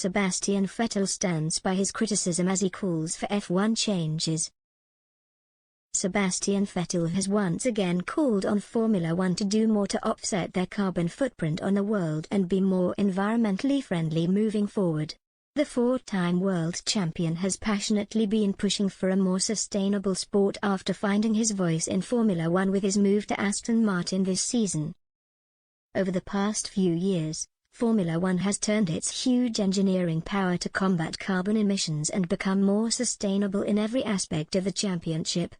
Sebastian Vettel stands by his criticism as he calls for F1 changes. Sebastian Vettel has once again called on Formula One to do more to offset their carbon footprint on the world and be more environmentally friendly moving forward. The four-time world champion has passionately been pushing for a more sustainable sport after finding his voice in Formula One with his move to Aston Martin this season. Over the past few years, Formula One has turned its huge engineering power to combat carbon emissions and become more sustainable in every aspect of the championship.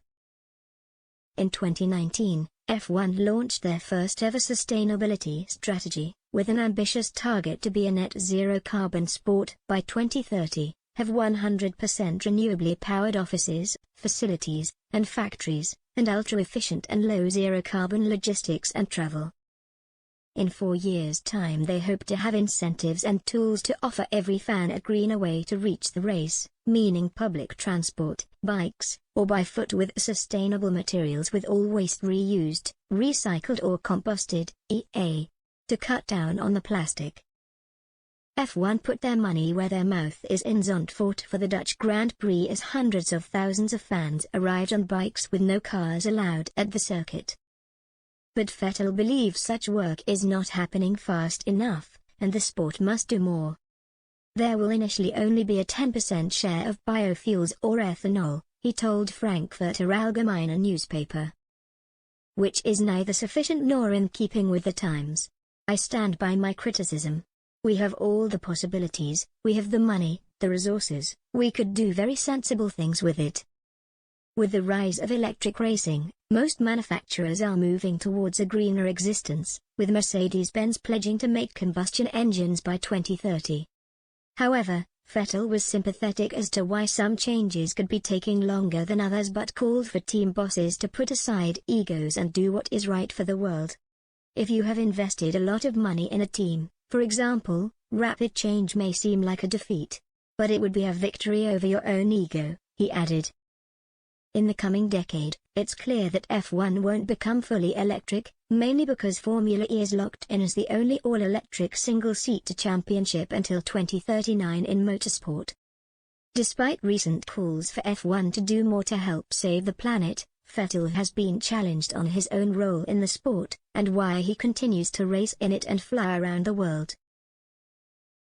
In 2019, F1 launched their first-ever sustainability strategy, with an ambitious target to be a net-zero carbon sport by 2030, have 100% renewably powered offices, facilities, and factories, and ultra-efficient and low-zero carbon logistics and travel. In 4 years' time they hope to have incentives and tools to offer every fan a greener way to reach the race, meaning public transport, bikes, or by foot with sustainable materials with all waste reused, recycled or composted, e.a. to cut down on the plastic. F1 put their money where their mouth is in Zandvoort for the Dutch Grand Prix as hundreds of thousands of fans arrived on bikes with no cars allowed at the circuit. But Vettel believes such work is not happening fast enough, and the sport must do more. There will initially only be a 10% share of biofuels or ethanol, he told Frankfurter Allgemeine newspaper. Which is neither sufficient nor in keeping with the times. I stand by my criticism. We have all the possibilities, we have the money, the resources, we could do very sensible things with it. With the rise of electric racing, most manufacturers are moving towards a greener existence, with Mercedes-Benz pledging to make combustion engines by 2030. However, Vettel was sympathetic as to why some changes could be taking longer than others but called for team bosses to put aside egos and do what is right for the world. If you have invested a lot of money in a team, for example, rapid change may seem like a defeat. But it would be a victory over your own ego, he added. In the coming decade, it's clear that F1 won't become fully electric, mainly because Formula E is locked in as the only all-electric single-seater championship until 2039 in motorsport. Despite recent calls for F1 to do more to help save the planet, Vettel has been challenged on his own role in the sport, and why he continues to race in it and fly around the world.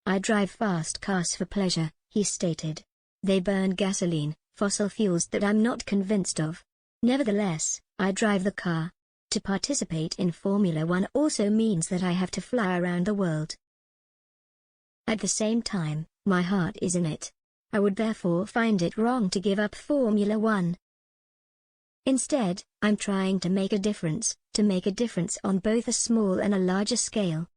I drive fast cars for pleasure, he stated. They burn gasoline, fossil fuels that I'm not convinced of. Nevertheless, I drive the car. To participate in Formula One also means that I have to fly around the world. At the same time, my heart is in it. I would therefore find it wrong to give up Formula One. Instead, I'm trying to make a difference on both a small and a larger scale.